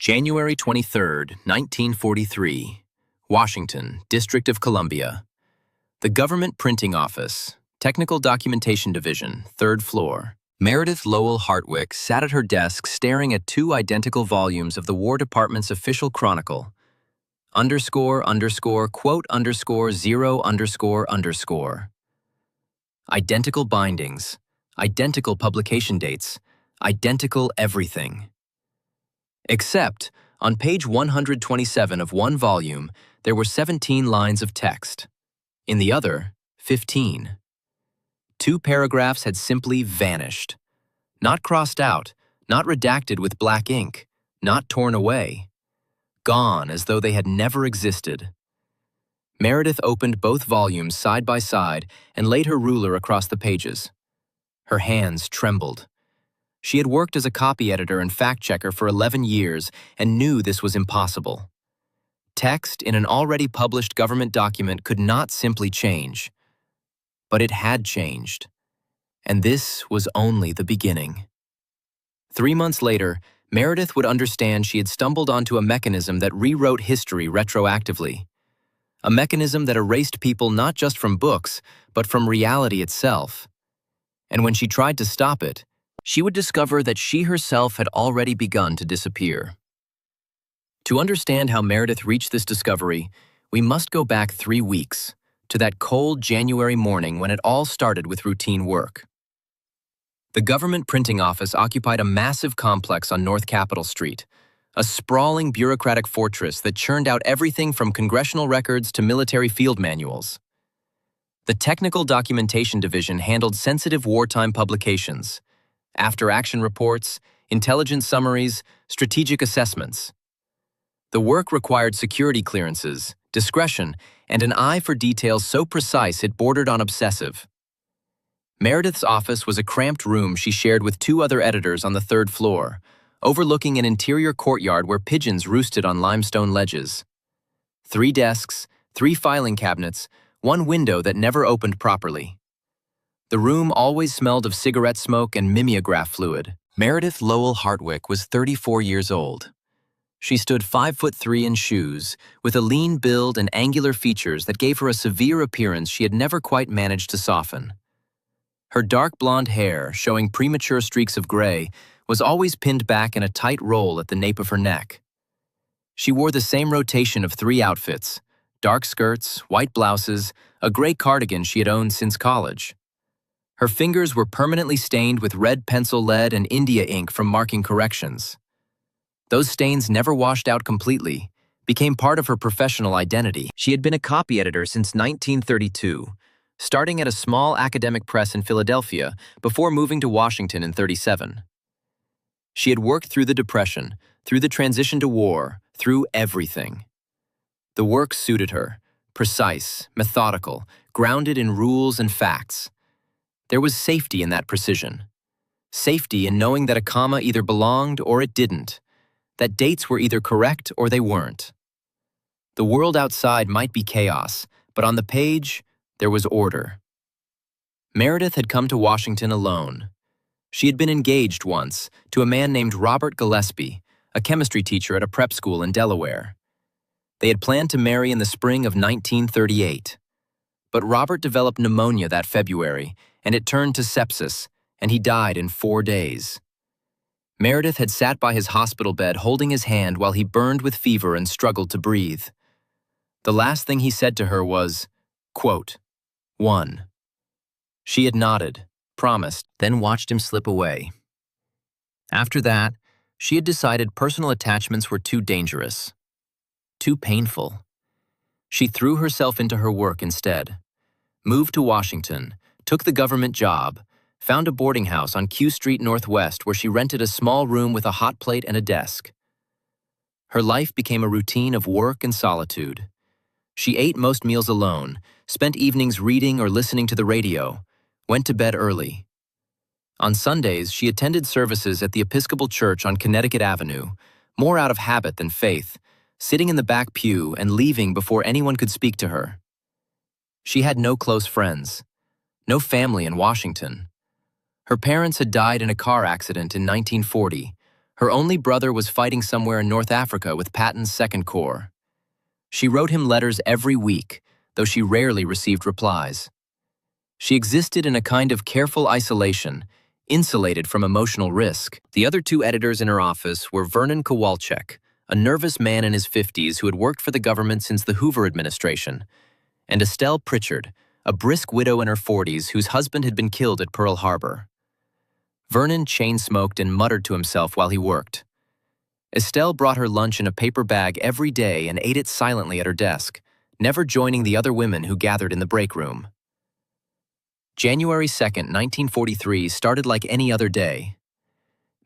January 23, 1943, Washington, District of Columbia. The Government Printing Office, Technical Documentation Division, 3rd floor. Meredith Hartwick sat at her desk staring at two identical volumes of the War Department's official chronicle. __quote _0__. Identical bindings, identical publication dates, identical everything. Except, on page 127 of one volume, there were 17 lines of text. In the other, 15. Two paragraphs had simply vanished. Not crossed out, not redacted with black ink, not torn away. Gone as though they had never existed. Meredith opened both volumes side by side and laid her ruler across the pages. Her hands trembled. She had worked as a copy editor and fact-checker for 11 years and knew this was impossible. Text in an already published government document could not simply change. But it had changed. And this was only the beginning. 3 months later, Meredith would understand she had stumbled onto a mechanism that rewrote history retroactively. A mechanism that erased people not just from books, but from reality itself. And when she tried to stop it, she would discover that she herself had already begun to disappear. To understand how Meredith reached this discovery, we must go back 3 weeks, to that cold January morning when it all started with routine work. The Government Printing Office occupied a massive complex on North Capitol Street, a sprawling bureaucratic fortress that churned out everything from congressional records to military field manuals. The Technical Documentation Division handled sensitive wartime publications, after-action reports, intelligence summaries, strategic assessments. The work required security clearances, discretion, and an eye for details so precise it bordered on obsessive. Meredith's office was a cramped room she shared with 2 other editors on the 3rd floor, overlooking an interior courtyard where pigeons roosted on limestone ledges. 3 desks, 3 filing cabinets, 1 window that never opened properly. The room always smelled of cigarette smoke and mimeograph fluid. Meredith Hartwick was 34 years old. She stood 5'3" in shoes, with a lean build and angular features that gave her a severe appearance she had never quite managed to soften. Her dark blonde hair, showing premature streaks of gray, was always pinned back in a tight roll at the nape of her neck. She wore the same rotation of 3 outfits: dark skirts, white blouses, a gray cardigan she had owned since college. Her fingers were permanently stained with red pencil lead and India ink from marking corrections. Those stains never washed out completely, became part of her professional identity. She had been a copy editor since 1932, starting at a small academic press in Philadelphia before moving to Washington in '37. She had worked through the Depression, through the transition to war, through everything. The work suited her, precise, methodical, grounded in rules and facts. There was safety in that precision. Safety in knowing that a comma either belonged or it didn't, that dates were either correct or they weren't. The world outside might be chaos, but on the page, there was order. Meredith had come to Washington alone. She had been engaged once to a man named Robert Gillespie, a chemistry teacher at a prep school in Delaware. They had planned to marry in the spring of 1938. But Robert developed pneumonia that February, and it turned to sepsis, and he died in 4 days. Meredith had sat by his hospital bed holding his hand while he burned with fever and struggled to breathe. The last thing he said to her was, quote, "1." She had nodded, promised, then watched him slip away. After that, she had decided personal attachments were too dangerous, too painful. She threw herself into her work instead, moved to Washington, took the government job, found a boarding house on Q Street Northwest where she rented a small room with a hot plate and a desk. Her life became a routine of work and solitude. She ate most meals alone, spent evenings reading or listening to the radio, went to bed early. On Sundays, she attended services at the Episcopal Church on Connecticut Avenue, more out of habit than faith, sitting in the back pew and leaving before anyone could speak to her. She had no close friends, no family in Washington. Her parents had died in a car accident in 1940. Her only brother was fighting somewhere in North Africa with Patton's Second Corps. She wrote him letters every week, though she rarely received replies. She existed in a kind of careful isolation, insulated from emotional risk. The other two editors in her office were Vernon Kowalczyk, a nervous man in his 50s who had worked for the government since the Hoover administration, and Estelle Pritchard, a brisk widow in her 40s whose husband had been killed at Pearl Harbor. Vernon chain-smoked and muttered to himself while he worked. Estelle brought her lunch in a paper bag every day and ate it silently at her desk, never joining the other women who gathered in the break room. January 2nd, 1943 started like any other day.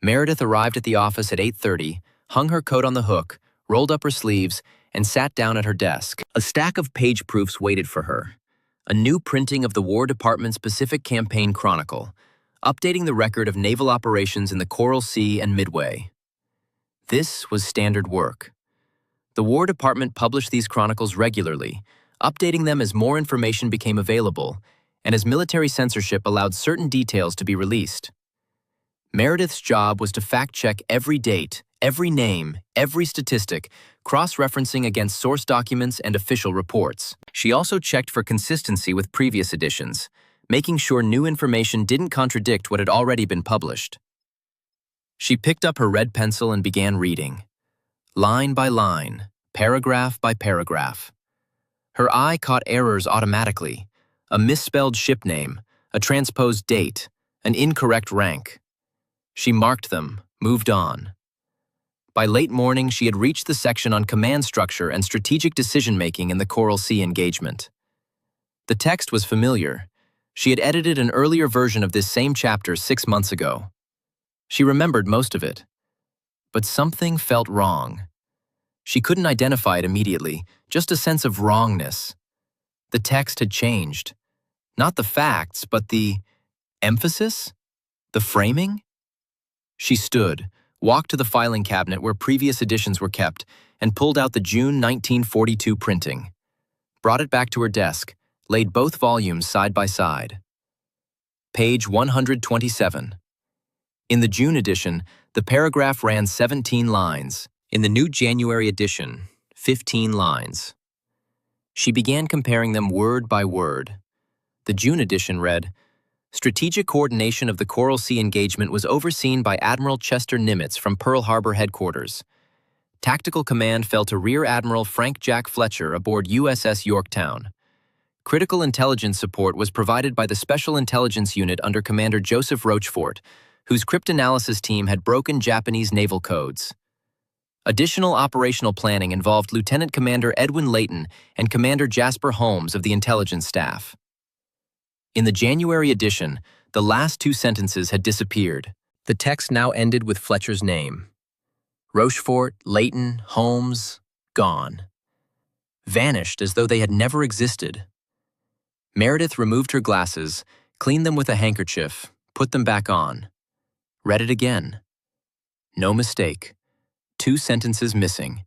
Meredith arrived at the office at 8:30, hung her coat on the hook, rolled up her sleeves, and sat down at her desk. A stack of page proofs waited for her. A new printing of the War Department's Pacific Campaign Chronicle, updating the record of naval operations in the Coral Sea and Midway. This was standard work. The War Department published these chronicles regularly, updating them as more information became available, and as military censorship allowed certain details to be released. Meredith's job was to fact-check every date, every name, every statistic, cross-referencing against source documents and official reports. She also checked for consistency with previous editions, making sure new information didn't contradict what had already been published. She picked up her red pencil and began reading, line by line, paragraph by paragraph. Her eye caught errors automatically, a misspelled ship name, a transposed date, an incorrect rank. She marked them, moved on. By late morning, she had reached the section on command structure and strategic decision-making in the Coral Sea engagement. The text was familiar. She had edited an earlier version of this same chapter 6 months ago. She remembered most of it. But something felt wrong. She couldn't identify it immediately, just a sense of wrongness. The text had changed. Not the facts, but the emphasis? The framing? She stood, walked to the filing cabinet where previous editions were kept, and pulled out the June 1942 printing. Brought it back to her desk, laid both volumes side by side. Page 127. In the June edition, the paragraph ran 17 lines. In the new January edition, 15 lines. She began comparing them word by word. The June edition read, "Strategic coordination of the Coral Sea engagement was overseen by Admiral Chester Nimitz from Pearl Harbor headquarters. Tactical command fell to Rear Admiral Frank Jack Fletcher aboard USS Yorktown. Critical intelligence support was provided by the Special Intelligence Unit under Commander Joseph Rochefort, whose cryptanalysis team had broken Japanese naval codes. Additional operational planning involved Lieutenant Commander Edwin Layton and Commander Jasper Holmes of the intelligence staff." In the January edition, the last two sentences had disappeared. The text now ended with Fletcher's name. Rochefort, Layton, Holmes, gone. Vanished as though they had never existed. Meredith removed her glasses, cleaned them with a handkerchief, put them back on. Read it again. No mistake. 2 sentences missing.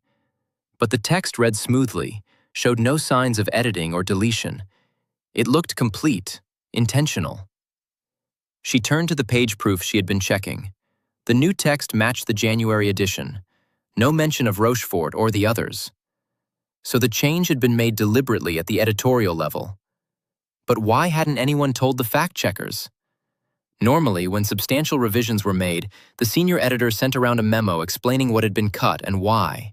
But the text read smoothly, showed no signs of editing or deletion. It looked complete, intentional. She turned to the page proof she had been checking. The new text matched the January edition. No mention of Rochefort or the others. So the change had been made deliberately at the editorial level. But why hadn't anyone told the fact-checkers? Normally, when substantial revisions were made, the senior editor sent around a memo explaining what had been cut and why.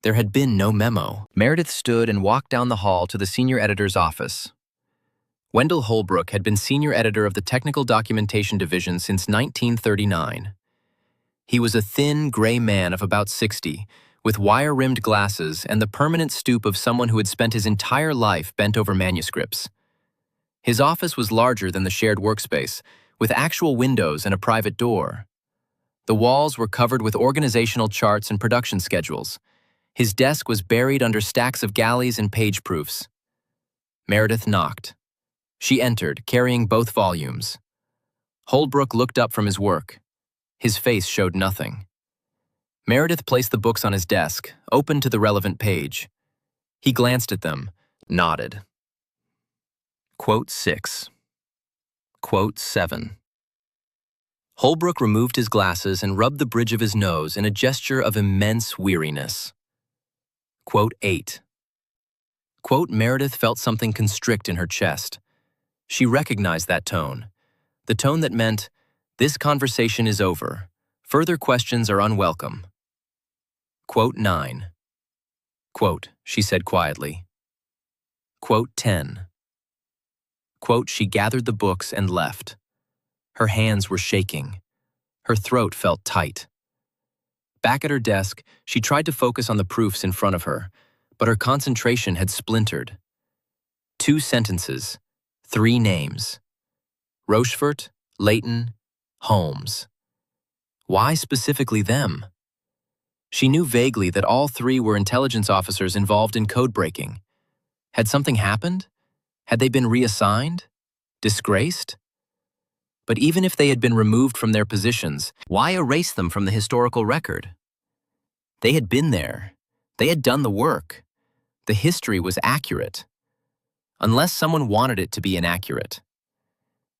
There had been no memo. Meredith stood and walked down the hall to the senior editor's office. Wendell Holbrook had been senior editor of the Technical Documentation Division since 1939. He was a thin, gray man of about 60, with wire-rimmed glasses and the permanent stoop of someone who had spent his entire life bent over manuscripts. His office was larger than the shared workspace, with actual windows and a private door. The walls were covered with organizational charts and production schedules. His desk was buried under stacks of galleys and page proofs. Meredith knocked. She entered, carrying both volumes. Holbrook looked up from his work. His face showed nothing. Meredith placed the books on his desk, opened to the relevant page. He glanced at them, nodded. Quote 6. Quote 7. Holbrook removed his glasses and rubbed the bridge of his nose in a gesture of immense weariness. Quote 8. Quote, Meredith felt something constrict in her chest. She recognized that tone. The tone that meant, this conversation is over. Further questions are unwelcome. Quote 9. Quote, she said quietly. Quote 10. Quote, she gathered the books and left. Her hands were shaking. Her throat felt tight. Back at her desk, she tried to focus on the proofs in front of her, but her concentration had splintered. 2 sentences, 3 names. Rochefort, Leighton, Holmes. Why specifically them? She knew vaguely that all 3 were intelligence officers involved in code breaking. Had something happened? Had they been reassigned? Disgraced? But even if they had been removed from their positions, why erase them from the historical record? They had been there. They had done the work. The history was accurate. Unless someone wanted it to be inaccurate.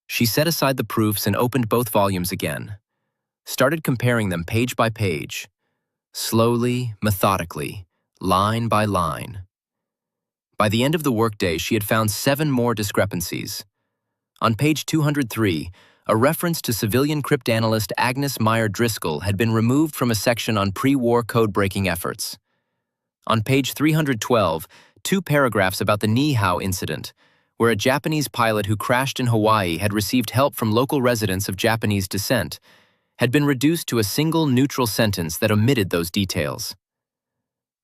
She set aside the proofs and opened both volumes again. Started comparing them page by page. Slowly, methodically, line by line. By the end of the workday, she had found 7 more discrepancies. On page 203, a reference to civilian cryptanalyst Agnes Meyer Driscoll had been removed from a section on pre-war code-breaking efforts. On page 312, 2 paragraphs about the Niihau incident, where a Japanese pilot who crashed in Hawaii had received help from local residents of Japanese descent, had been reduced to a single neutral sentence that omitted those details.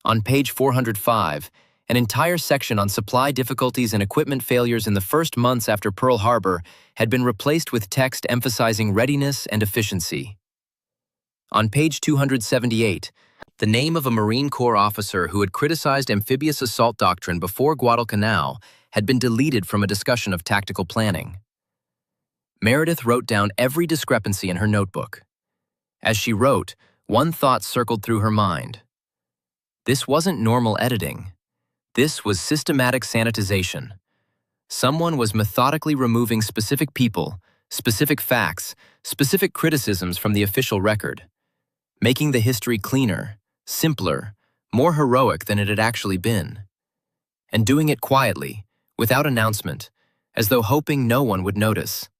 On page 405, an entire section on supply difficulties and equipment failures in the first months after Pearl Harbor had been replaced with text emphasizing readiness and efficiency. On page 278, the name of a Marine Corps officer who had criticized amphibious assault doctrine before Guadalcanal had been deleted from a discussion of tactical planning. Meredith wrote down every discrepancy in her notebook. As she wrote, one thought circled through her mind. This wasn't normal editing. This was systematic sanitization. Someone was methodically removing specific people, specific facts, specific criticisms from the official record, making the history cleaner, simpler, more heroic than it had actually been. And doing it quietly, without announcement, as though hoping no one would notice.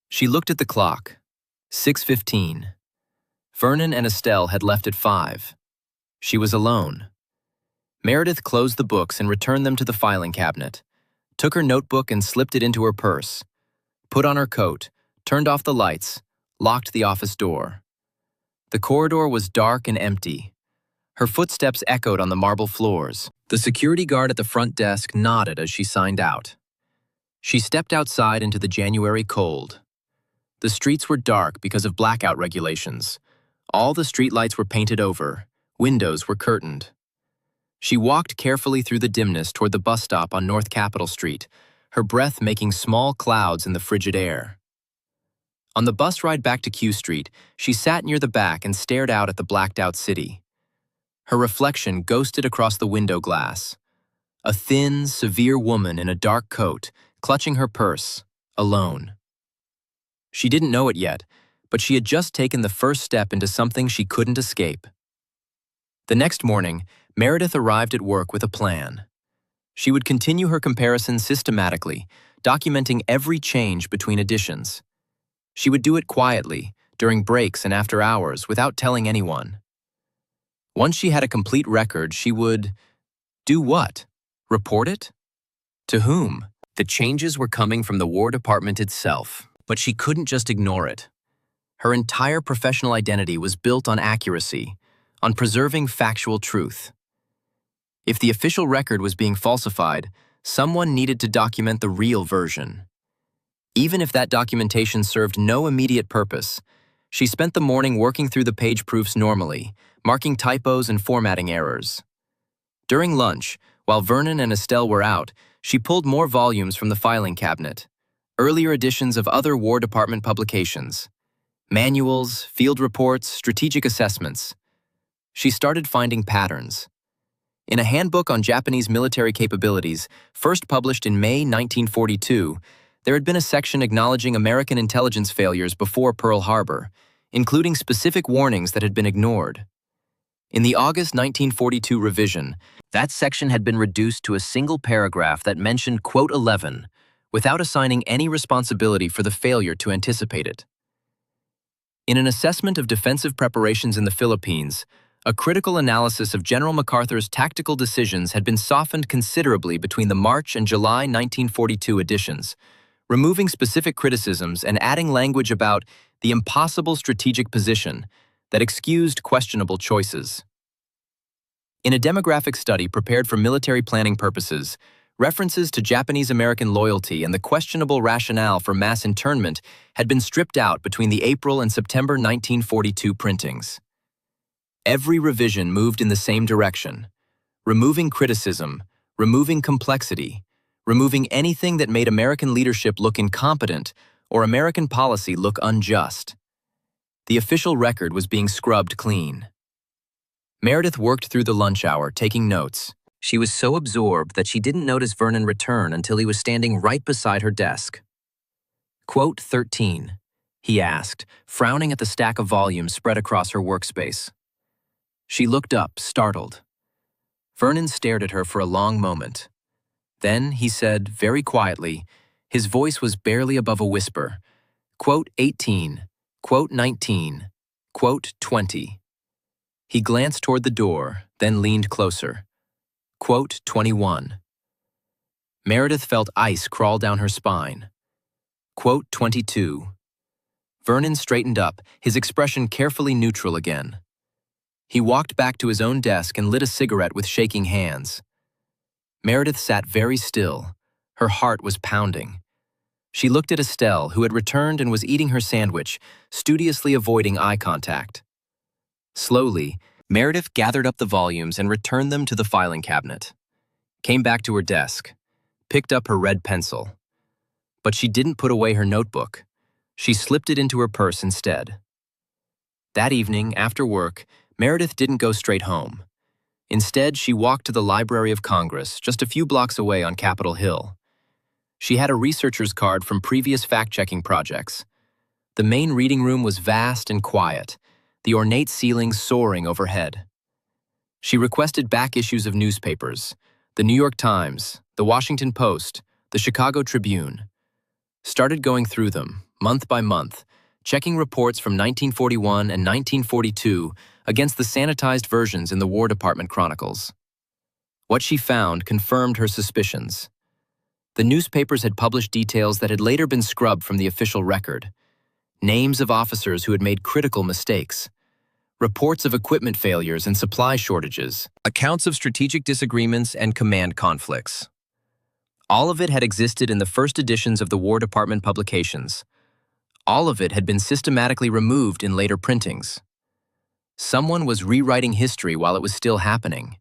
She looked at the clock. 6:15. Vernon and Estelle had left at 5. She was alone. Meredith closed the books and returned them to the filing cabinet, took her notebook and slipped it into her purse, put on her coat, turned off the lights, locked the office door. The corridor was dark and empty. Her footsteps echoed on the marble floors. The security guard at the front desk nodded as she signed out. She stepped outside into the January cold. The streets were dark because of blackout regulations. All the streetlights were painted over. Windows were curtained. She walked carefully through the dimness toward the bus stop on North Capitol Street, her breath making small clouds in the frigid air. On the bus ride back to Q Street, she sat near the back and stared out at the blacked-out city. Her reflection ghosted across the window glass. A thin, severe woman in a dark coat, clutching her purse, alone. She didn't know it yet, but she had just taken the first step into something she couldn't escape. The next morning, Meredith arrived at work with a plan. She would continue her comparisons systematically, documenting every change between editions. She would do it quietly, during breaks and after hours, without telling anyone. Once she had a complete record, she would… do what? Report it? To whom? The changes were coming from the War Department itself, but she couldn't just ignore it. Her entire professional identity was built on accuracy, on preserving factual truth. If the official record was being falsified, someone needed to document the real version. Even if that documentation served no immediate purpose, she spent the morning working through the page proofs normally, marking typos and formatting errors. During lunch, while Vernon and Estelle were out, she pulled more volumes from the filing cabinet, earlier editions of other War Department publications, manuals, field reports, strategic assessments. She started finding patterns. In a handbook on Japanese military capabilities, first published in May 1942, there had been a section acknowledging American intelligence failures before Pearl Harbor, including specific warnings that had been ignored. In the August 1942 revision, that section had been reduced to a single paragraph that mentioned Quote 11, without assigning any responsibility for the failure to anticipate it. In an assessment of defensive preparations in the Philippines, a critical analysis of General MacArthur's tactical decisions had been softened considerably between the March and July 1942 editions, removing specific criticisms and adding language about the impossible strategic position that excused questionable choices. In a demographic study prepared for military planning purposes, references to Japanese-American loyalty and the questionable rationale for mass internment had been stripped out between the April and September 1942 printings. Every revision moved in the same direction, removing criticism, removing complexity, removing anything that made American leadership look incompetent or American policy look unjust. The official record was being scrubbed clean. Meredith worked through the lunch hour, taking notes. She was so absorbed that she didn't notice Vernon return until he was standing right beside her desk. Quote 13, he asked, frowning at the stack of volumes spread across her workspace. She looked up, startled. Vernon stared at her for a long moment. Then he said, very quietly, his voice was barely above a whisper, Quote 18, Quote 19, Quote 20. He glanced toward the door, then leaned closer. Quote 21. Meredith felt ice crawl down her spine. Quote 22. Vernon straightened up, his expression carefully neutral again. He walked back to his own desk and lit a cigarette with shaking hands. Meredith sat very still. Her heart was pounding. She looked at Estelle, who had returned and was eating her sandwich, studiously avoiding eye contact. Slowly, Meredith gathered up the volumes and returned them to the filing cabinet. Came back to her desk, picked up her red pencil. But she didn't put away her notebook. She slipped it into her purse instead. That evening, after work, Meredith didn't go straight home. Instead, she walked to the Library of Congress, just a few blocks away on Capitol Hill. She had a researcher's card from previous fact-checking projects. The main reading room was vast and quiet, the ornate ceiling soaring overhead. She requested back issues of newspapers, the New York Times, the Washington Post, the Chicago Tribune. Started going through them, month by month, checking reports from 1941 and 1942 against the sanitized versions in the War Department chronicles. What she found confirmed her suspicions. The newspapers had published details that had later been scrubbed from the official record. Names of officers who had made critical mistakes. Reports of equipment failures and supply shortages. Accounts of strategic disagreements and command conflicts. All of it had existed in the first editions of the War Department publications. All of it had been systematically removed in later printings. Someone was rewriting history while it was still happening.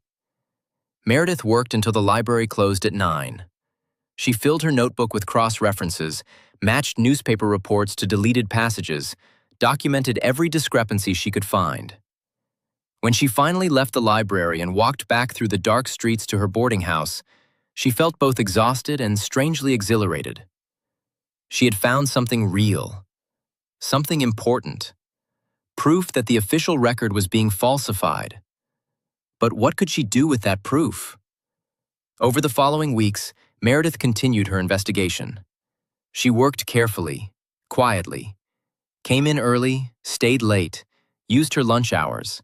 Meredith worked until the library closed at 9. She filled her notebook with cross-references, matched newspaper reports to deleted passages, documented every discrepancy she could find. When she finally left the library and walked back through the dark streets to her boarding house, she felt both exhausted and strangely exhilarated. She had found something real, something important, proof that the official record was being falsified. But what could she do with that proof? Over the following weeks, Meredith continued her investigation. She worked carefully, quietly, came in early, stayed late, used her lunch hours.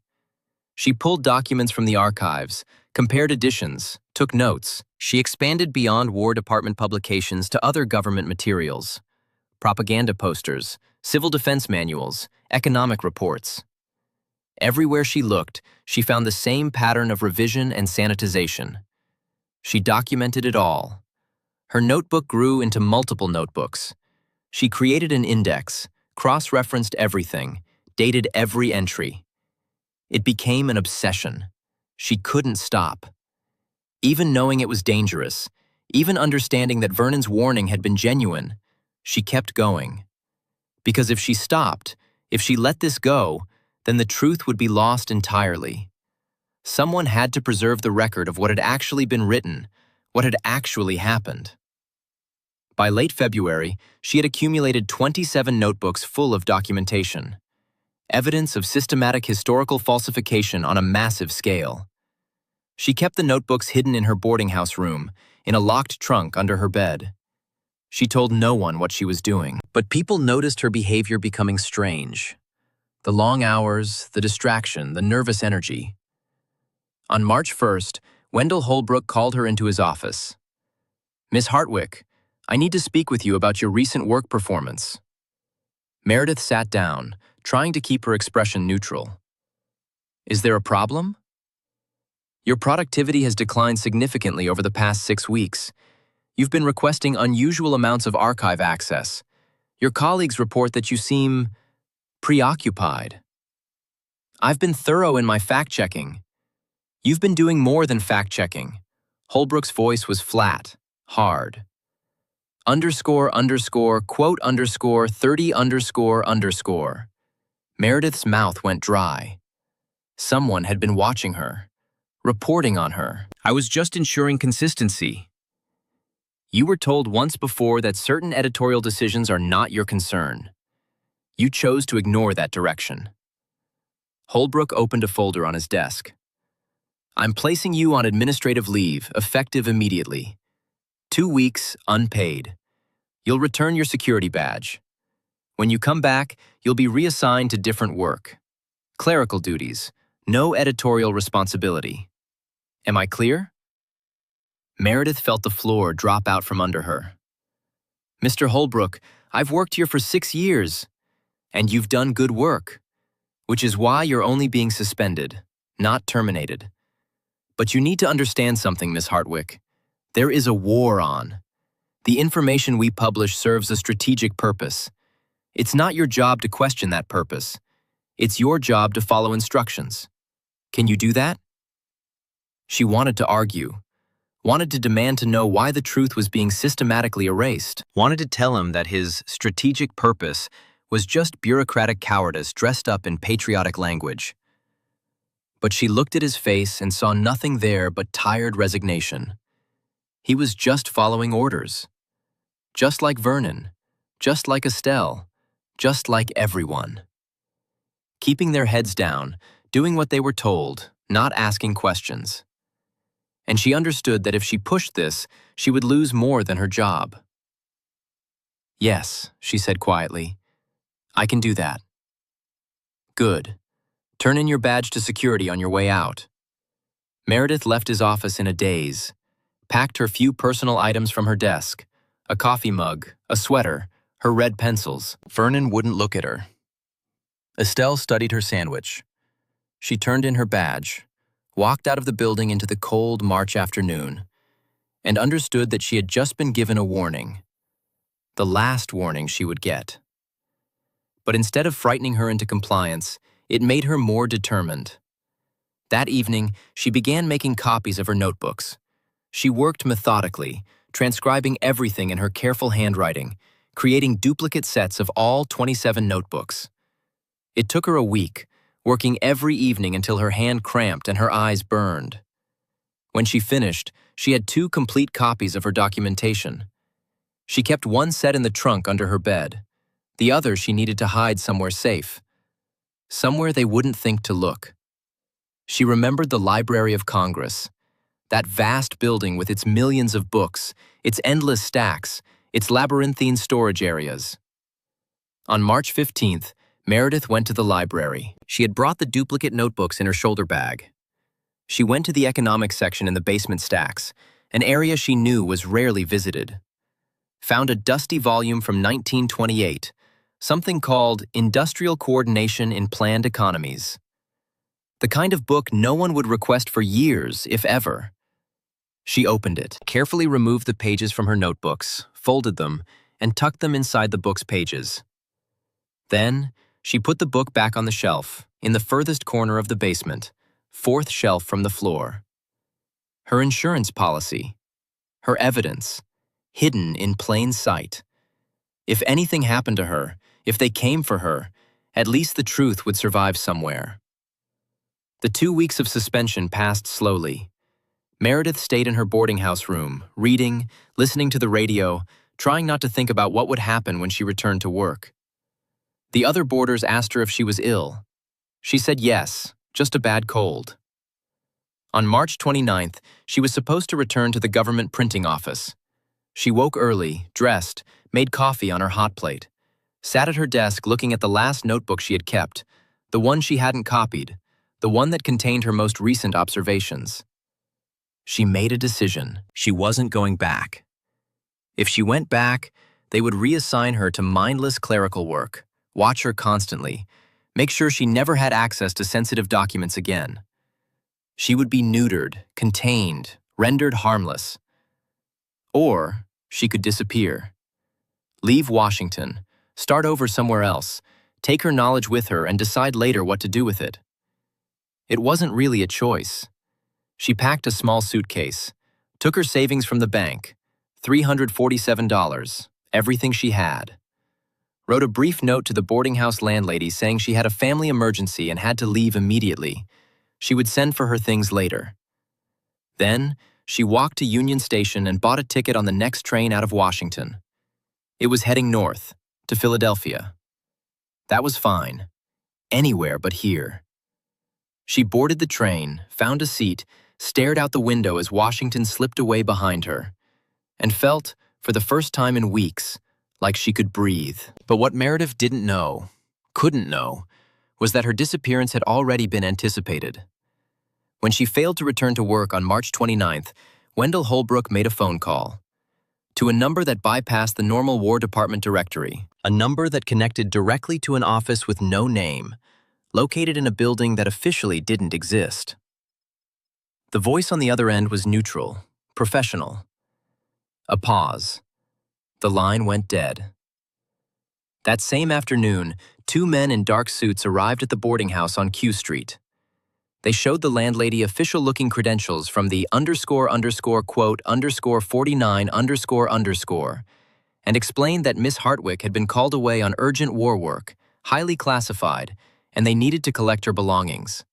She pulled documents from the archives, compared editions, took notes. She expanded beyond War Department publications to other government materials, propaganda posters, civil defense manuals, economic reports. Everywhere she looked, she found the same pattern of revision and sanitization. She documented it all. Her notebook grew into multiple notebooks. She created an index, cross-referenced everything, dated every entry. It became an obsession. She couldn't stop. Even knowing it was dangerous, even understanding that Vernon's warning had been genuine, she kept going. Because if she stopped, if she let this go, then the truth would be lost entirely. Someone had to preserve the record of what had actually been written, what had actually happened. By late February, she had accumulated 27 notebooks full of documentation, evidence of systematic historical falsification on a massive scale. She kept the notebooks hidden in her boarding house room, in a locked trunk under her bed. She told no one what she was doing, but people noticed her behavior becoming strange. The long hours, the distraction, the nervous energy. On March 1st, Wendell Holbrook called her into his office. "Miss Hartwick, I need to speak with you about your recent work performance." Meredith sat down, trying to keep her expression neutral. "Is there a problem?" "Your productivity has declined significantly over the past 6 weeks. You've been requesting unusual amounts of archive access. Your colleagues report that you seem preoccupied. I've been thorough in my fact-checking. You've been doing more than fact-checking." Holbrook's voice was flat, hard. Quote 30 __. Meredith's mouth went dry. Someone had been watching her, reporting on her. "I was just ensuring consistency." "You were told once before that certain editorial decisions are not your concern. You chose to ignore that direction." Holbrook opened a folder on his desk. "I'm placing you on administrative leave, effective immediately. 2 weeks, unpaid. You'll return your security badge. When you come back, you'll be reassigned to different work. Clerical duties, no editorial responsibility. Am I clear?" Meredith felt the floor drop out from under her. "Mr. Holbrook, I've worked here for 6 years, and you've done good work, which is why you're only being suspended, not terminated. But you need to understand something, Miss Hartwick. There is a war on. The information we publish serves a strategic purpose. It's not your job to question that purpose. It's your job to follow instructions. Can you do that?" She wanted to argue, wanted to demand to know why the truth was being systematically erased, wanted to tell him that his strategic purpose was just bureaucratic cowardice dressed up in patriotic language. But she looked at his face and saw nothing there but tired resignation. He was just following orders. Just like Vernon, just like Estelle, just like everyone. Keeping their heads down, doing what they were told, not asking questions. And she understood that if she pushed this, she would lose more than her job. "Yes," she said quietly. "I can do that." "Good. Turn in your badge to security on your way out." Meredith left his office in a daze, packed her few personal items from her desk, a coffee mug, a sweater, her red pencils. Vernon wouldn't look at her. Estelle studied her sandwich. She turned in her badge, walked out of the building into the cold March afternoon, and understood that she had just been given a warning. The last warning she would get. But instead of frightening her into compliance, it made her more determined. That evening, she began making copies of her notebooks. She worked methodically, transcribing everything in her careful handwriting, creating duplicate sets of all 27 notebooks. It took her a week, working every evening until her hand cramped and her eyes burned. When she finished, she had 2 complete copies of her documentation. She kept one set in the trunk under her bed. The other she needed to hide somewhere safe. Somewhere they wouldn't think to look. She remembered the Library of Congress, that vast building with its millions of books, its endless stacks, its labyrinthine storage areas. On March 15th, Meredith went to the library. She had brought the duplicate notebooks in her shoulder bag. She went to the economics section in the basement stacks, an area she knew was rarely visited. Found a dusty volume from 1928, something called Industrial Coordination in Planned Economies. The kind of book no one would request for years, if ever. She opened it, carefully removed the pages from her notebooks, folded them, and tucked them inside the book's pages. Then, she put the book back on the shelf, in the furthest corner of the basement, 4th shelf from the floor. Her insurance policy, her evidence, hidden in plain sight. If anything happened to her, if they came for her, at least the truth would survive somewhere. The 2 weeks of suspension passed slowly. Meredith stayed in her boarding house room, reading, listening to the radio, trying not to think about what would happen when she returned to work. The other boarders asked her if she was ill. She said yes, just a bad cold. On March 29th, she was supposed to return to the government printing office. She woke early, dressed, made coffee on her hot plate, sat at her desk looking at the last notebook she had kept, the one she hadn't copied, the one that contained her most recent observations. She made a decision. She wasn't going back. If she went back, they would reassign her to mindless clerical work, watch her constantly, make sure she never had access to sensitive documents again. She would be neutered, contained, rendered harmless. Or she could disappear. Leave Washington, start over somewhere else, take her knowledge with her and decide later what to do with it. It wasn't really a choice. She packed a small suitcase, took her savings from the bank, $347, everything she had. Wrote a brief note to the boarding house landlady saying she had a family emergency and had to leave immediately. She would send for her things later. Then, she walked to Union Station and bought a ticket on the next train out of Washington. It was heading north, to Philadelphia. That was fine. Anywhere but here. She boarded the train, found a seat, stared out the window as Washington slipped away behind her, and felt, for the first time in weeks, like she could breathe. But what Meredith didn't know, couldn't know, was that her disappearance had already been anticipated. When she failed to return to work on March 29th, Wendell Holbrook made a phone call to a number that bypassed the normal War Department directory, a number that connected directly to an office with no name, located in a building that officially didn't exist. The voice on the other end was neutral, professional. A pause. The line went dead. That same afternoon, two men in dark suits arrived at the boarding house on Q Street. They showed the landlady official-looking credentials from the __quote_49__, and explained that Miss Hartwick had been called away on urgent war work, highly classified, and they needed to collect her belongings.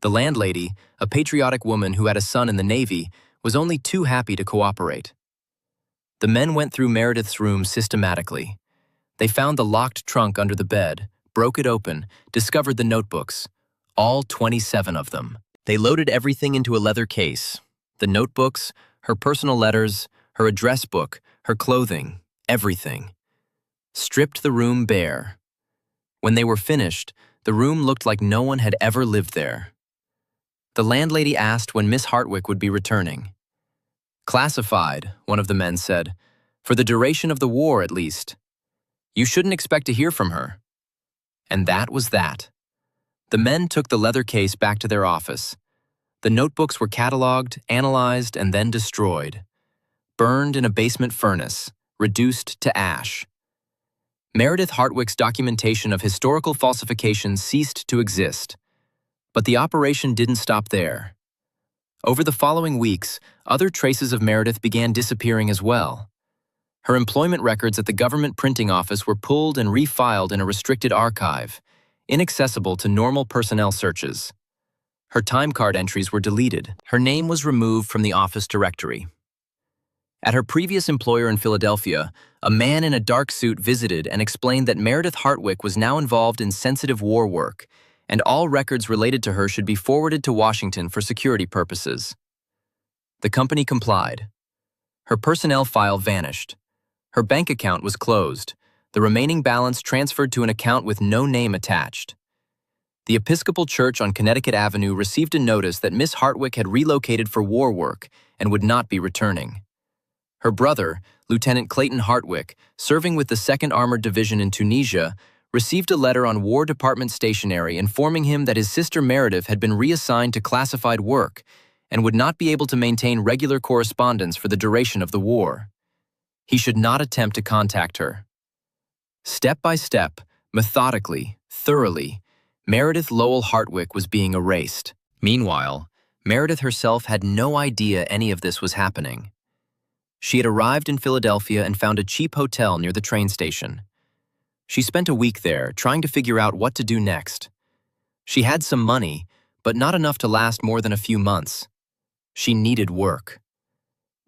The landlady, a patriotic woman who had a son in the Navy, was only too happy to cooperate. The men went through Meredith's room systematically. They found the locked trunk under the bed, broke it open, discovered the notebooks, all 27 of them. They loaded everything into a leather case, the notebooks, her personal letters, her address book, her clothing, everything. Stripped the room bare. When they were finished, the room looked like no one had ever lived there. The landlady asked when Miss Hartwick would be returning. "Classified," one of the men said, "for the duration of the war at least. You shouldn't expect to hear from her." And that was that. The men took the leather case back to their office. The notebooks were cataloged, analyzed, and then destroyed. Burned in a basement furnace, reduced to ash. Meredith Hartwick's documentation of historical falsifications ceased to exist. But the operation didn't stop there. Over the following weeks, other traces of Meredith began disappearing as well. Her employment records at the government printing office were pulled and refiled in a restricted archive, inaccessible to normal personnel searches. Her time card entries were deleted. Her name was removed from the office directory. At her previous employer in Philadelphia, a man in a dark suit visited and explained that Meredith Hartwick was now involved in sensitive war work, and all records related to her should be forwarded to Washington for security purposes. The company complied. Her personnel file vanished. Her bank account was closed, the remaining balance transferred to an account with no name attached. The Episcopal Church on Connecticut Avenue received a notice that Miss Hartwick had relocated for war work and would not be returning. Her brother, Lieutenant Clayton Hartwick, serving with the 2nd Armored Division in Tunisia, received a letter on War Department stationery informing him that his sister Meredith had been reassigned to classified work and would not be able to maintain regular correspondence for the duration of the war. He should not attempt to contact her. Step by step, methodically, thoroughly, Meredith Lowell Hartwick was being erased. Meanwhile, Meredith herself had no idea any of this was happening. She had arrived in Philadelphia and found a cheap hotel near the train station. She spent a week there, trying to figure out what to do next. She had some money, but not enough to last more than a few months. She needed work.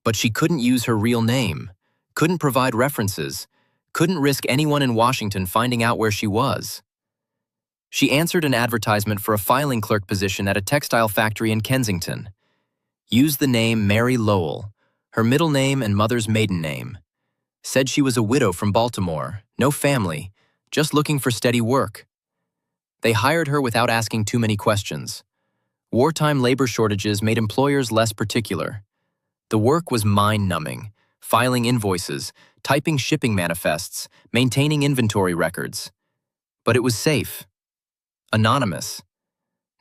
But she couldn't use her real name, couldn't provide references, couldn't risk anyone in Washington finding out where she was. She answered an advertisement for a filing clerk position at a textile factory in Kensington. Used the name Mary Lowell, her middle name and mother's maiden name. Said she was a widow from Baltimore, no family, just looking for steady work. They hired her without asking too many questions. Wartime labor shortages made employers less particular. The work was mind-numbing, filing invoices, typing shipping manifests, maintaining inventory records. But it was safe. Anonymous.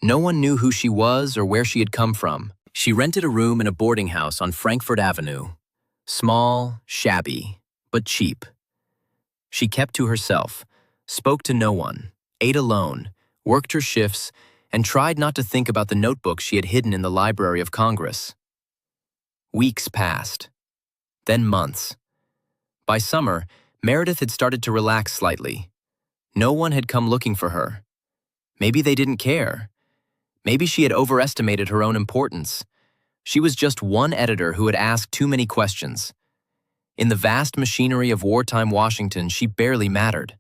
No one knew who she was or where she had come from. She rented a room in a boarding house on Frankfurt Avenue. Small, shabby, but cheap. She kept to herself, spoke to no one, ate alone, worked her shifts, and tried not to think about the notebook she had hidden in the Library of Congress. Weeks passed. Then months. By summer, Meredith had started to relax slightly. No one had come looking for her. Maybe they didn't care. Maybe she had overestimated her own importance. She was just one editor who had asked too many questions. In the vast machinery of wartime Washington, she barely mattered.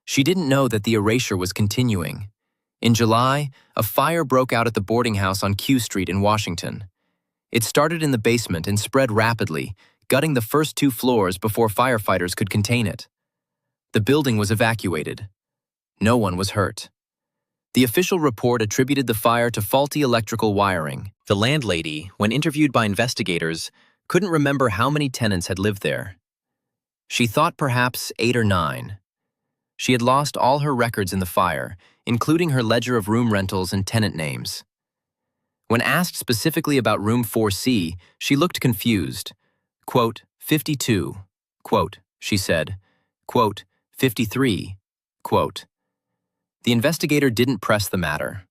She didn't know that the erasure was continuing. In July, a fire broke out at the boarding house on Q Street in Washington. It started in the basement and spread rapidly, gutting the first 2 floors before firefighters could contain it. The building was evacuated. No one was hurt. The official report attributed the fire to faulty electrical wiring. The landlady, when interviewed by investigators, couldn't remember how many tenants had lived there. She thought perhaps 8 or 9. She had lost all her records in the fire, including her ledger of room rentals and tenant names. When asked specifically about room 4C, she looked confused. Quote, 52, quote, she said, quote, 53, quote. The investigator didn't press the matter.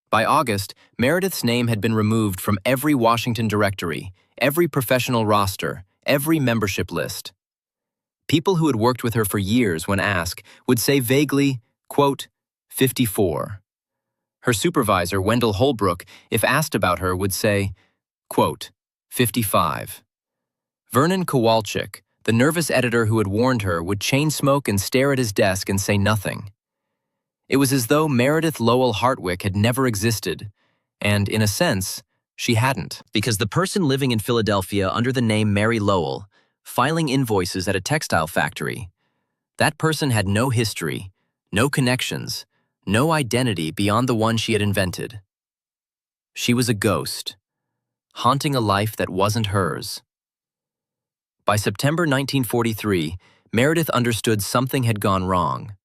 By August, Meredith's name had been removed from every Washington directory, every professional roster, every membership list. People who had worked with her for years, when asked, would say vaguely, quote, 54. Her supervisor, Wendell Holbrook, if asked about her, would say, quote, 55. Vernon Kowalczyk, the nervous editor who had warned her, would chain smoke and stare at his desk and say nothing. It was as though Meredith Lowell Hartwick had never existed, and, in a sense, she hadn't. Because the person living in Philadelphia under the name Mary Lowell, filing invoices at a textile factory, that person had no history, no connections, no identity beyond the one she had invented. She was a ghost, haunting a life that wasn't hers. By September 1943, Meredith understood something had gone wrong.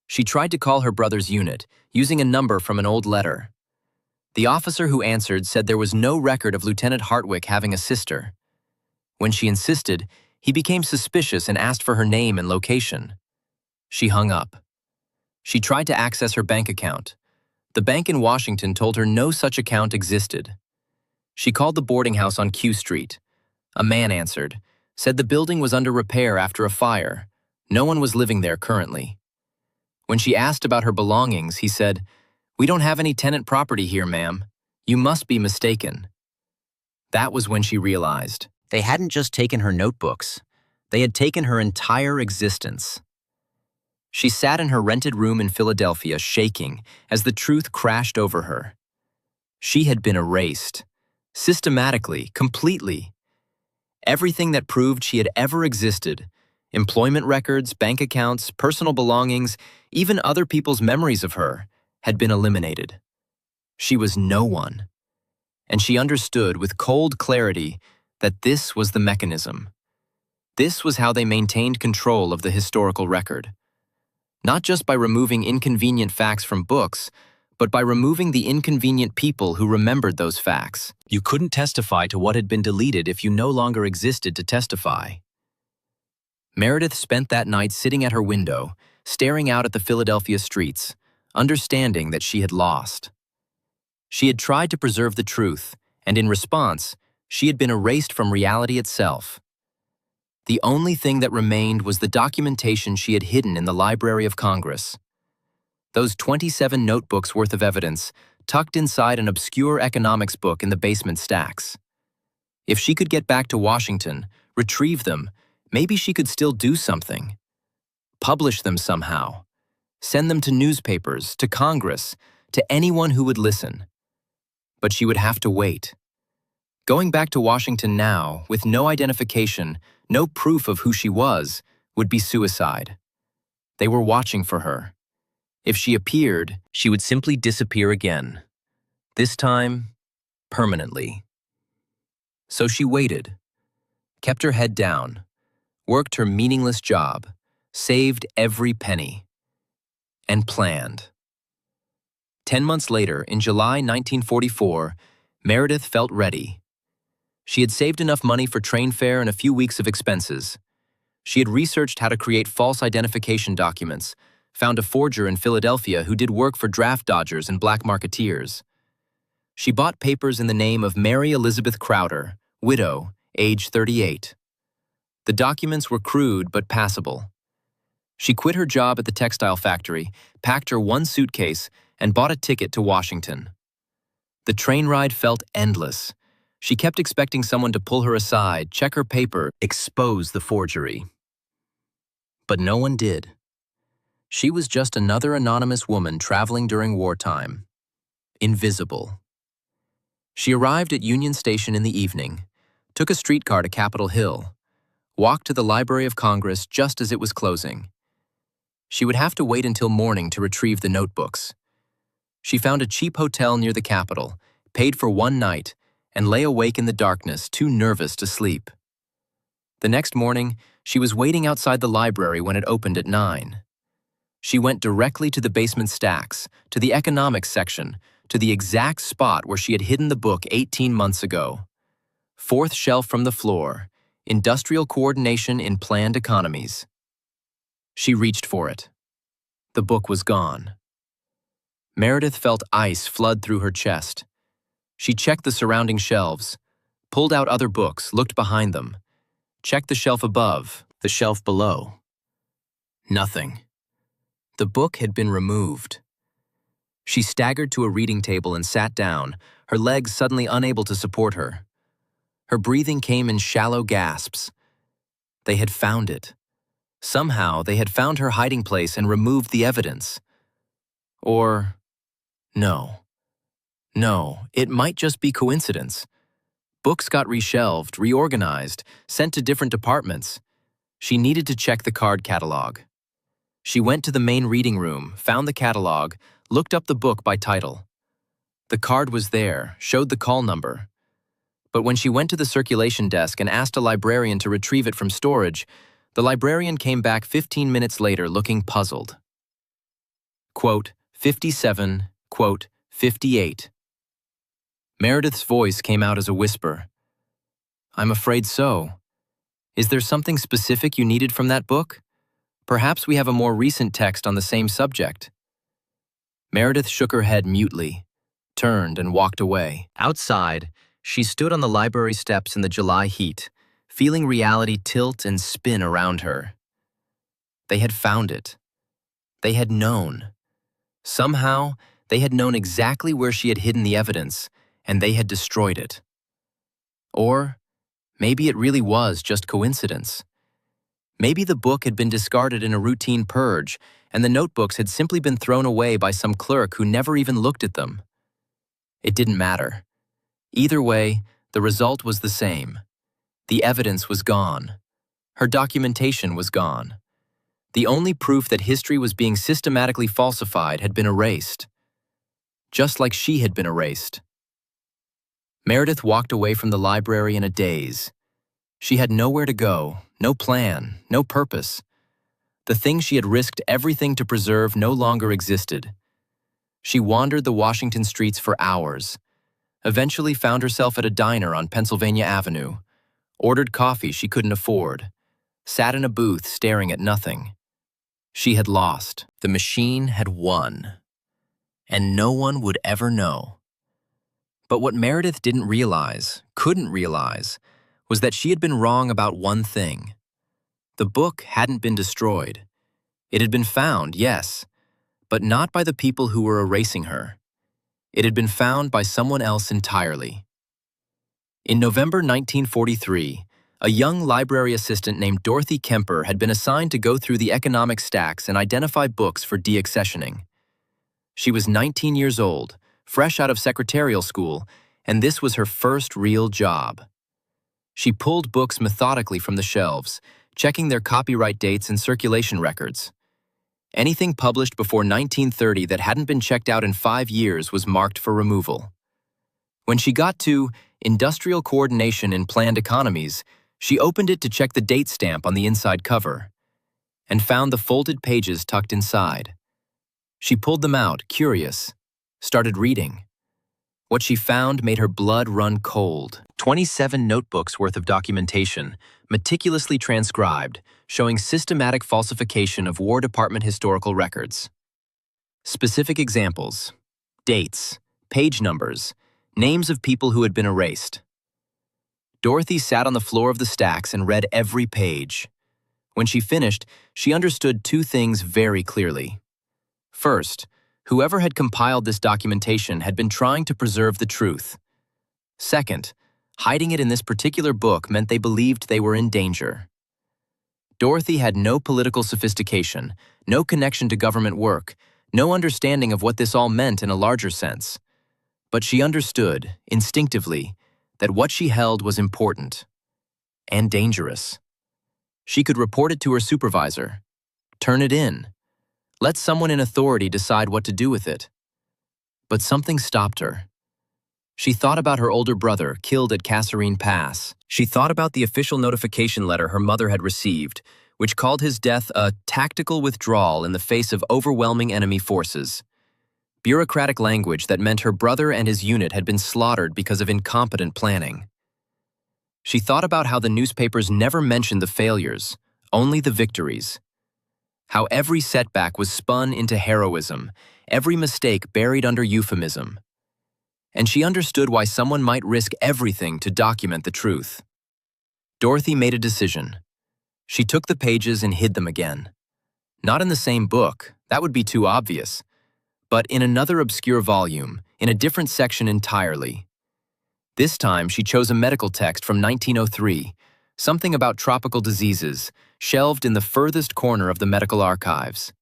She tried to call her brother's unit, using a number from an old letter. The officer who answered said there was no record of Lieutenant Hartwick having a sister. When she insisted, he became suspicious and asked for her name and location. She hung up. She tried to access her bank account. The bank in Washington told her no such account existed. She called the boarding house on Q Street. A man answered, said the building was under repair after a fire. No one was living there currently. When she asked about her belongings, he said, "We don't have any tenant property here, ma'am. You must be mistaken." That was when she realized they hadn't just taken her notebooks. They had taken her entire existence. She sat in her rented room in Philadelphia, shaking as the truth crashed over her. She had been erased. Systematically, completely. Everything that proved she had ever existed, employment records, bank accounts, personal belongings, even other people's memories of her, had been eliminated. She was no one. And she understood with cold clarity that this was the mechanism. This was how they maintained control of the historical record. Not just by removing inconvenient facts from books, but by removing the inconvenient people who remembered those facts. You couldn't testify to what had been deleted if you no longer existed to testify. Meredith spent that night sitting at her window, staring out at the Philadelphia streets, understanding that she had lost. She had tried to preserve the truth, and in response, she had been erased from reality itself. The only thing that remained was the documentation she had hidden in the Library of Congress. Those 27 notebooks worth of evidence, tucked inside an obscure economics book in the basement stacks. If she could get back to Washington, retrieve them, maybe she could still do something. Publish them somehow. Send them to newspapers, to Congress, to anyone who would listen. But she would have to wait. Going back to Washington now, with no identification, no proof of who she was, would be suicide. They were watching for her. If she appeared, she would simply disappear again. This time, permanently. So she waited, kept her head down, worked her meaningless job, saved every penny, and planned. 10 months later, in July 1944, Meredith felt ready. She had saved enough money for train fare and a few weeks of expenses. She had researched how to create false identification documents, found a forger in Philadelphia who did work for draft dodgers and black marketeers. She bought papers in the name of Mary Elizabeth Crowder, widow, age 38. The documents were crude but passable. She quit her job at the textile factory, packed her one suitcase, and bought a ticket to Washington. The train ride felt endless. She kept expecting someone to pull her aside, check her paper, expose the forgery. But no one did. She was just another anonymous woman traveling during wartime. Invisible. She arrived at Union Station in the evening, took a streetcar to Capitol Hill, walked to the Library of Congress just as it was closing. She would have to wait until morning to retrieve the notebooks. She found a cheap hotel near the Capitol, paid for one night, and lay awake in the darkness, too nervous to sleep. The next morning, she was waiting outside the library when it opened at 9. She went directly to the basement stacks, to the economics section, to the exact spot where she had hidden the book 18 months ago. Fourth shelf from the floor, Industrial Coordination in Planned Economies. She reached for it. The book was gone. Meredith felt ice flood through her chest. She checked the surrounding shelves, pulled out other books, looked behind them, checked the shelf above, the shelf below. Nothing. The book had been removed. She staggered to a reading table and sat down, her legs suddenly unable to support her. Her breathing came in shallow gasps. They had found it. Somehow, they had found her hiding place and removed the evidence. Or, no. No, it might just be coincidence. Books got reshelved, reorganized, sent to different departments. She needed to check the card catalog. She went to the main reading room, found the catalog, looked up the book by title. The card was there, showed the call number. But when she went to the circulation desk and asked a librarian to retrieve it from storage, the librarian came back 15 minutes later looking puzzled. Quote, 57, quote, 58. Meredith's voice came out as a whisper. I'm afraid so. Is there something specific you needed from that book? Perhaps we have a more recent text on the same subject. Meredith shook her head mutely, turned and walked away. Outside, she stood on the library steps in the July heat, feeling reality tilt and spin around her. They had found it. They had known. Somehow, they had known exactly where she had hidden the evidence, and they had destroyed it. Or maybe it really was just coincidence. Maybe the book had been discarded in a routine purge, and the notebooks had simply been thrown away by some clerk who never even looked at them. It didn't matter. Either way, the result was the same. The evidence was gone. Her documentation was gone. The only proof that history was being systematically falsified had been erased. Just like she had been erased. Meredith walked away from the library in a daze. She had nowhere to go, no plan, no purpose. The thing she had risked everything to preserve no longer existed. She wandered the Washington streets for hours, eventually found herself at a diner on Pennsylvania Avenue, ordered coffee she couldn't afford, sat in a booth staring at nothing. She had lost. The machine had won. And no one would ever know. But what Meredith didn't realize, couldn't realize, was that she had been wrong about one thing. The book hadn't been destroyed. It had been found, yes, but not by the people who were erasing her. It had been found by someone else entirely. In November 1943, A young library assistant named Dorothy Kemper had been assigned to go through the economic stacks and identify books for deaccessioning. She was 19 years old, fresh out of secretarial school, and this was her first real job. She pulled books methodically from the shelves, checking their copyright dates and circulation records. Anything published before 1930 that hadn't been checked out in 5 years was marked for removal. When she got to Industrial Coordination in Planned Economies, she opened it to check the date stamp on the inside cover, and found the folded pages tucked inside. She pulled them out, curious, started reading. What she found made her blood run cold. 27 notebooks worth of documentation, meticulously transcribed, showing systematic falsification of War Department historical records. Specific examples: dates, page numbers, names of people who had been erased. Dorothy sat on the floor of the stacks and read every page. When she finished, she understood 2 things very clearly. First, whoever had compiled this documentation had been trying to preserve the truth. Second, hiding it in this particular book meant they believed they were in danger. Dorothy had no political sophistication, no connection to government work, no understanding of what this all meant in a larger sense. But she understood, instinctively, that what she held was important and dangerous. She could report it to her supervisor, turn it in, let someone in authority decide what to do with it. But something stopped her. She thought about her older brother, killed at Kasserine Pass. She thought about the official notification letter her mother had received, which called his death a tactical withdrawal in the face of overwhelming enemy forces. Bureaucratic language that meant her brother and his unit had been slaughtered because of incompetent planning. She thought about how the newspapers never mentioned the failures, only the victories. How every setback was spun into heroism, every mistake buried under euphemism. And she understood why someone might risk everything to document the truth. Dorothy made a decision. She took the pages and hid them again. Not in the same book, that would be too obvious, but in another obscure volume, in a different section entirely. This time, she chose a medical text from 1903, something about tropical diseases, shelved in the furthest corner of the medical archives.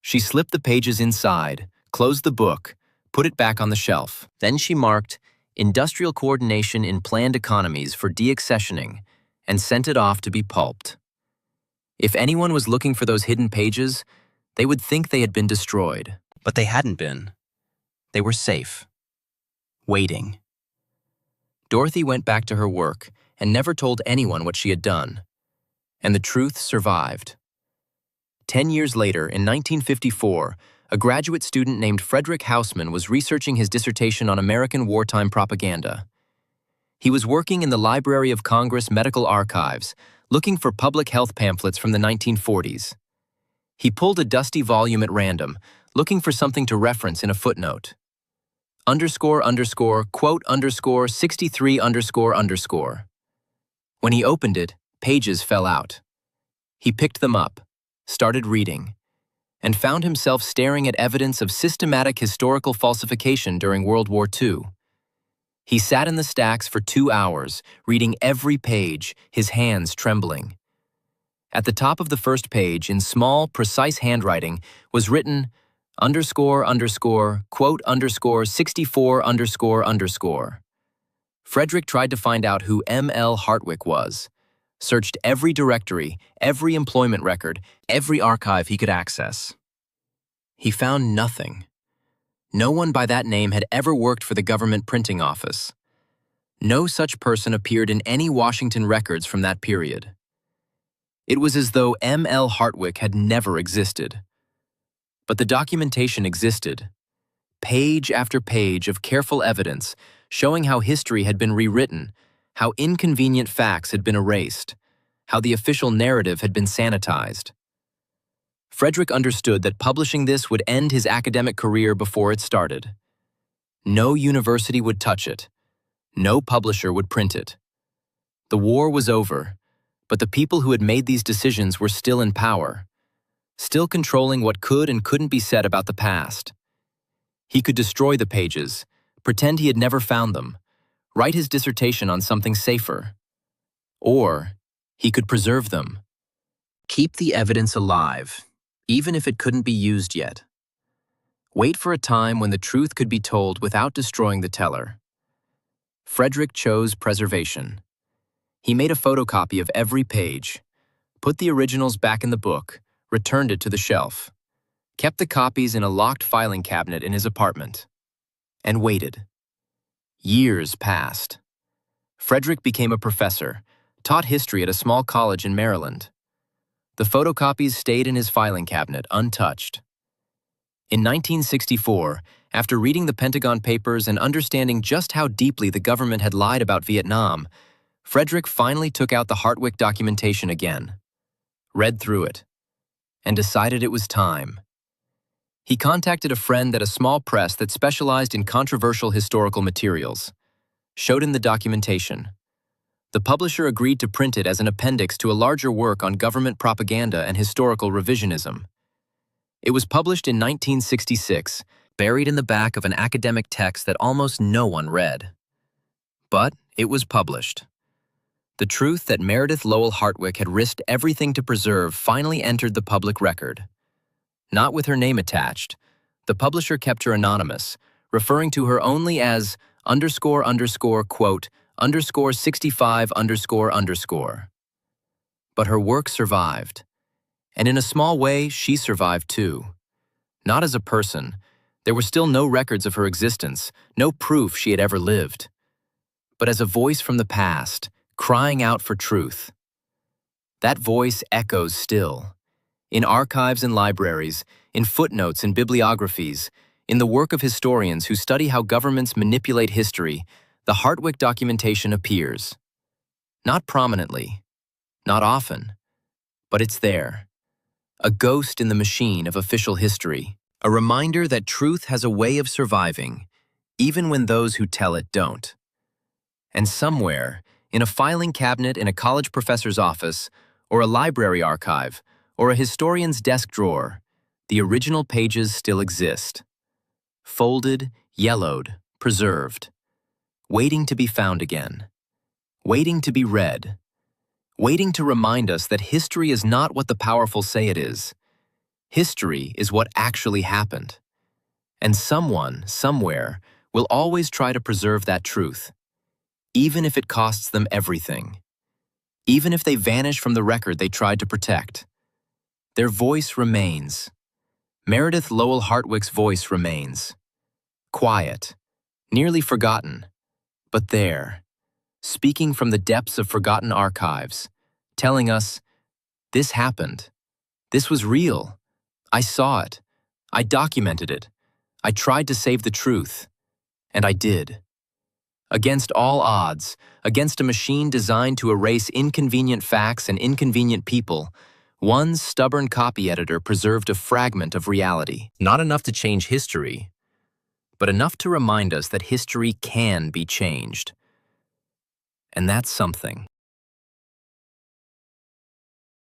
She slipped the pages inside, closed the book, put it back on the shelf. Then she marked Industrial Coordination in Planned Economies for deaccessioning and sent it off to be pulped. If anyone was looking for those hidden pages, they would think they had been destroyed. But they hadn't been. They were safe. Waiting. Dorothy went back to her work and never told anyone what she had done. And the truth survived. 10 years later, in 1954, a graduate student named Frederick Hausman was researching his dissertation on American wartime propaganda. He was working in the Library of Congress Medical Archives, looking for public health pamphlets from the 1940s. He pulled a dusty volume at random, looking for something to reference in a footnote. __quote _63 __. When he opened it, pages fell out. He picked them up, started reading, and found himself staring at evidence of systematic historical falsification during World War II. He sat in the stacks for 2 hours, reading every page, his hands trembling. At the top of the first page, in small, precise handwriting, was written __quote _64 __. Frederick tried to find out who M.L. Hartwick was, searched every directory, every employment record, every archive he could access. He found nothing. No one by that name had ever worked for the government printing office. No such person appeared in any Washington records from that period. It was as though M.L. Hartwick had never existed. But the documentation existed. Page after page of careful evidence showing how history had been rewritten, how inconvenient facts had been erased, how the official narrative had been sanitized. Frederick understood that publishing this would end his academic career before it started. No university would touch it. No publisher would print it. The war was over, but the people who had made these decisions were still in power, still controlling what could and couldn't be said about the past. He could destroy the pages, pretend he had never found them, write his dissertation on something safer. Or he could preserve them. Keep the evidence alive, even if it couldn't be used yet. Wait for a time when the truth could be told without destroying the teller. Frederick chose preservation. He made a photocopy of every page, put the originals back in the book, returned it to the shelf, kept the copies in a locked filing cabinet in his apartment, and waited. Years passed. Frederick became a professor, taught history at a small college in Maryland. The photocopies stayed in his filing cabinet, untouched. In 1964, after reading the Pentagon Papers and understanding just how deeply the government had lied about Vietnam, Frederick finally took out the Hartwick documentation again, read through it, and decided it was time. He contacted a friend at a small press that specialized in controversial historical materials, showed him the documentation. The publisher agreed to print it as an appendix to a larger work on government propaganda and historical revisionism. It was published in 1966, buried in the back of an academic text that almost no one read. But it was published. The truth that Meredith Lowell Hartwick had risked everything to preserve finally entered the public record. Not with her name attached, the publisher kept her anonymous, referring to her only as quote, _65 __. But her work survived. And in a small way, she survived too. Not as a person. There were still no records of her existence, no proof she had ever lived. But as a voice from the past, crying out for truth. That voice echoes still. In archives and libraries, in footnotes and bibliographies, in the work of historians who study how governments manipulate history, the Hartwick documentation appears. Not prominently, not often, but it's there. A ghost in the machine of official history, a reminder that truth has a way of surviving, even when those who tell it don't. And somewhere, in a filing cabinet in a college professor's office, or a library archive, or a historian's desk drawer, the original pages still exist. Folded, yellowed, preserved, waiting to be found again, waiting to be read, waiting to remind us that history is not what the powerful say it is. History is what actually happened. And someone, somewhere, will always try to preserve that truth, even if it costs them everything, even if they vanish from the record they tried to protect. Their voice remains. Meredith Lowell Hartwick's voice remains. Quiet, nearly forgotten, but there, speaking from the depths of forgotten archives, telling us, this happened. This was real. I saw it. I documented it. I tried to save the truth. And I did. Against all odds, against a machine designed to erase inconvenient facts and inconvenient people, one stubborn copy editor preserved a fragment of reality. Not enough to change history, but enough to remind us that history can be changed. And that's something.